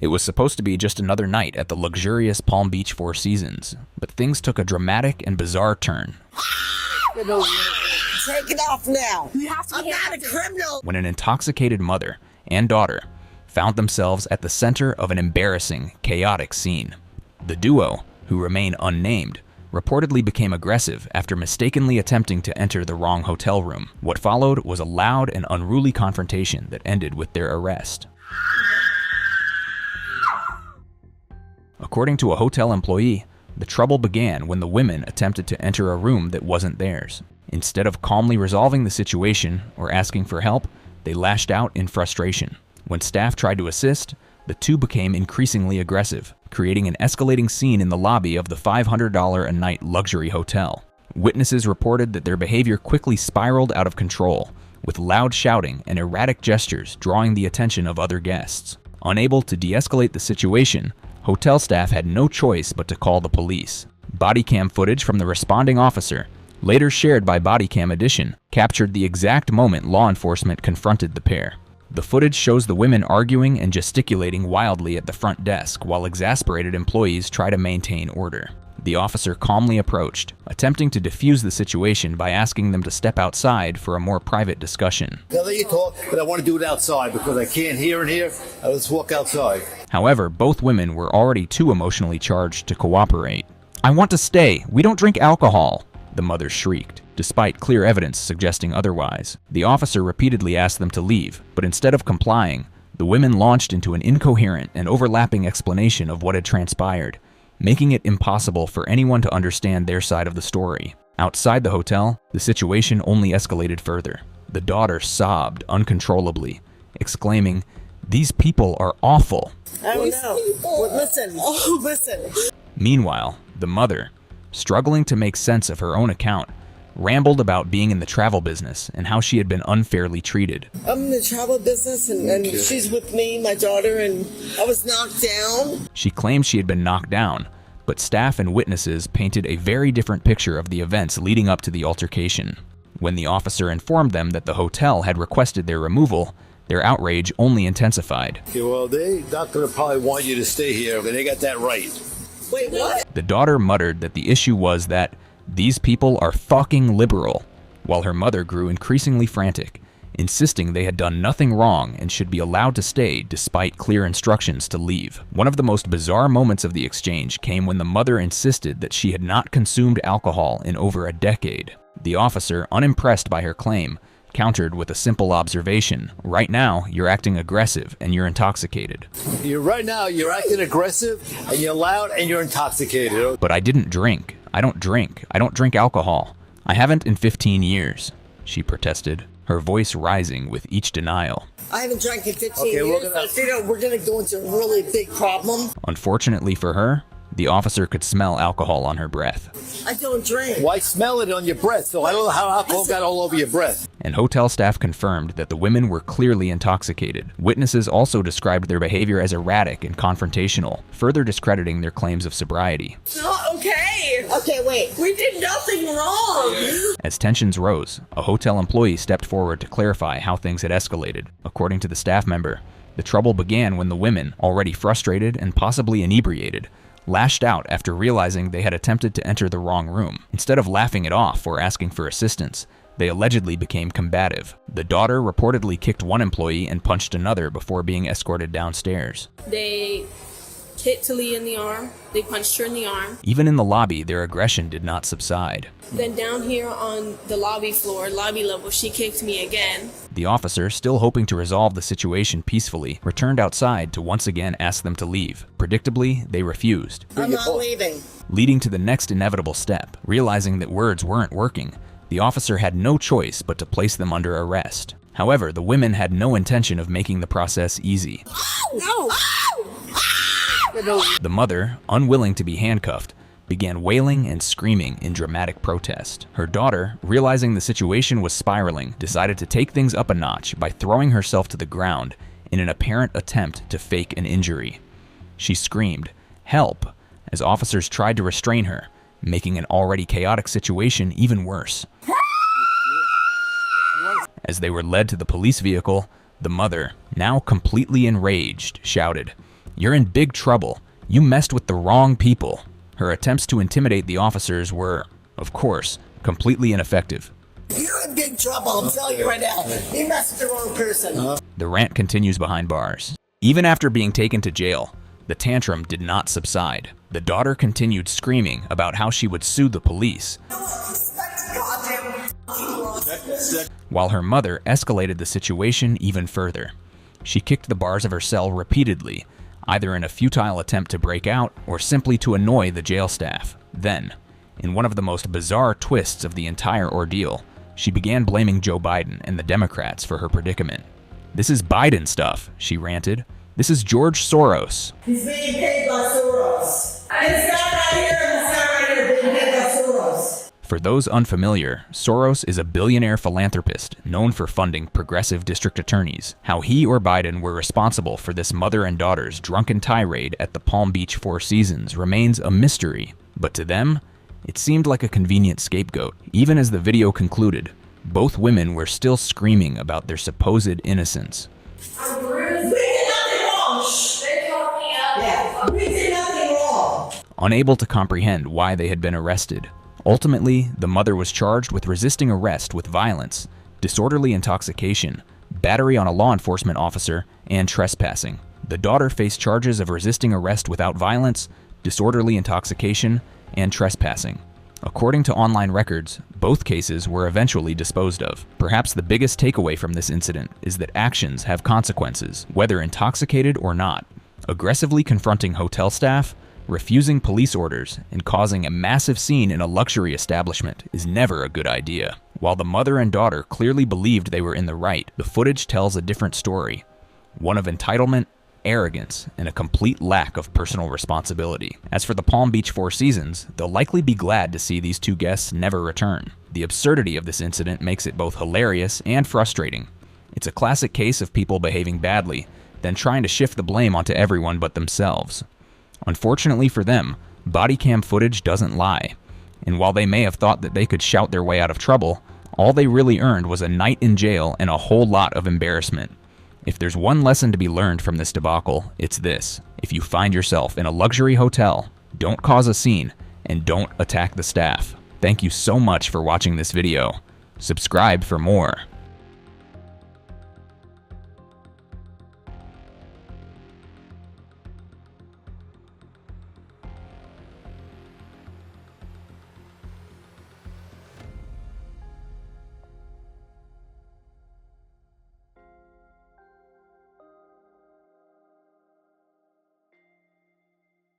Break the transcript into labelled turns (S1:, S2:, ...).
S1: It was supposed to be just another night at the luxurious Palm Beach Four Seasons, but things took a dramatic and bizarre turn.
S2: Take it off now. I'm not a criminal.
S1: When an intoxicated mother and daughter found themselves at the center of an embarrassing, chaotic scene. The duo, who remain unnamed, reportedly became aggressive after mistakenly attempting to enter the wrong hotel room. What followed was a loud and unruly confrontation that ended with their arrest. According to a hotel employee, the trouble began when the women attempted to enter a room that wasn't theirs. Instead of calmly resolving the situation or asking for help, they lashed out in frustration. When staff tried to assist, the two became increasingly aggressive, creating an escalating scene in the lobby of the $500 a night luxury hotel. Witnesses reported that their behavior quickly spiraled out of control, with loud shouting and erratic gestures drawing the attention of other guests. Unable to de-escalate the situation, hotel staff had no choice but to call the police. Bodycam footage from the responding officer, later shared by Bodycam Edition, captured the exact moment law enforcement confronted the pair. The footage shows the women arguing and gesticulating wildly at the front desk while exasperated employees try to maintain order. The officer calmly approached, attempting to defuse the situation by asking them to step outside for a more private discussion.
S3: I'll let you talk, but I want to do it outside because I can't hear in here. Let's walk outside.
S1: However, both women were already too emotionally charged to cooperate. "I want to stay. We don't drink alcohol," the mother shrieked, despite clear evidence suggesting otherwise. The officer repeatedly asked them to leave, but instead of complying, the women launched into an incoherent and overlapping explanation of what had transpired, making it impossible for anyone to understand their side of the story. Outside the hotel, the situation only escalated further. The daughter sobbed uncontrollably, exclaiming, "These people are awful."
S2: I don't know. Well, listen.
S1: Meanwhile, the mother, struggling to make sense of her own account, rambled about being in the travel business and how she had been unfairly treated.
S2: I'm in the travel business and she's with me, my daughter, and I was knocked down.
S1: She claimed she had been knocked down, but staff and witnesses painted a very different picture of the events leading up to the altercation. When the officer informed them that the hotel had requested their removal, their outrage only intensified.
S3: Yeah, well, they're not going to probably want you to stay here, but they got that right.
S2: Wait, what?
S1: The daughter muttered that the issue was that these people are fucking liberal, while her mother grew increasingly frantic, insisting they had done nothing wrong and should be allowed to stay despite clear instructions to leave. One of the most bizarre moments of the exchange came when the mother insisted that she had not consumed alcohol in over a decade. The officer, unimpressed by her claim, countered with a simple observation: "Right now, you're acting aggressive and you're intoxicated."
S3: Right now, you're acting aggressive and you're loud and you're intoxicated.
S1: "But I didn't drink. I don't drink alcohol. I haven't in 15 years, she protested, her voice rising with each denial.
S2: I haven't drank in 15 years, so we're going to go into a really big problem.
S1: Unfortunately for her, the officer could smell alcohol on her breath.
S2: I don't drink.
S3: Why smell it on your breath? So I don't know how alcohol got all over your breath.
S1: And hotel staff confirmed that the women were clearly intoxicated. Witnesses also described their behavior as erratic and confrontational, further discrediting their claims of sobriety.
S2: It's not okay. Okay, wait. We did nothing wrong.
S1: As tensions rose, a hotel employee stepped forward to clarify how things had escalated. According to the staff member, the trouble began when the women, already frustrated and possibly inebriated, lashed out after realizing they had attempted to enter the wrong room. Instead of laughing it off or asking for assistance, they allegedly became combative. The daughter reportedly kicked one employee and punched another before being escorted downstairs.
S4: They hit Talia in the arm. They punched her in the arm.
S1: Even in the lobby, their aggression did not subside.
S4: Then down here on the lobby floor, lobby level, she kicked me again.
S1: The officer, still hoping to resolve the situation peacefully, returned outside to once again ask them to leave. Predictably, they refused.
S2: I'm not leaving.
S1: Leading to the next inevitable step. Realizing that words weren't working, the officer had no choice but to place them under arrest. However, the women had no intention of making the process easy.
S2: No!
S1: The mother, unwilling to be handcuffed, began wailing and screaming in dramatic protest. Her daughter, realizing the situation was spiraling, decided to take things up a notch by throwing herself to the ground in an apparent attempt to fake an injury. She screamed, "Help!" as officers tried to restrain her, making an already chaotic situation even worse. As they were led to the police vehicle, the mother, now completely enraged, shouted, "You're in big trouble. You messed with the wrong people." Her attempts to intimidate the officers were, of course, completely ineffective.
S2: You're in big trouble, I'm telling you right now. You messed with the wrong person.
S1: The rant continues behind bars. Even after being taken to jail, the tantrum did not subside. The daughter continued screaming about how she would sue the police, while her mother escalated the situation even further. She kicked the bars of her cell repeatedly, either in a futile attempt to break out or simply to annoy the jail staff. Then, in one of the most bizarre twists of the entire ordeal, she began blaming Joe Biden and the Democrats for her predicament. "This is Biden stuff," she ranted. "This is George Soros."
S2: He's being paid by Soros. It's not right here, being paid by Soros.
S1: For those unfamiliar, Soros is a billionaire philanthropist known for funding progressive district attorneys. How he or Biden were responsible for this mother and daughter's drunken tirade at the Palm Beach Four Seasons remains a mystery, but to them, it seemed like a convenient scapegoat. Even as the video concluded, both women were still screaming about their supposed innocence.
S2: We did nothing wrong. They called me out. Yeah, we did nothing wrong.
S1: Unable to comprehend why they had been arrested, ultimately, the mother was charged with resisting arrest with violence, disorderly intoxication, battery on a law enforcement officer, and trespassing. The daughter faced charges of resisting arrest without violence, disorderly intoxication, and trespassing. According to online records, both cases were eventually disposed of. Perhaps the biggest takeaway from this incident is that actions have consequences, whether intoxicated or not. Aggressively confronting hotel staff, refusing police orders, and causing a massive scene in a luxury establishment is never a good idea. While the mother and daughter clearly believed they were in the right, the footage tells a different story, one of entitlement, arrogance, and a complete lack of personal responsibility. As for the Palm Beach Four Seasons, they'll likely be glad to see these two guests never return. The absurdity of this incident makes it both hilarious and frustrating. It's a classic case of people behaving badly, then trying to shift the blame onto everyone but themselves. Unfortunately for them, bodycam footage doesn't lie, and while they may have thought that they could shout their way out of trouble, all they really earned was a night in jail and a whole lot of embarrassment. If there's one lesson to be learned from this debacle, it's this: if you find yourself in a luxury hotel, don't cause a scene and don't attack the staff. Thank you so much for watching this video. Subscribe for more.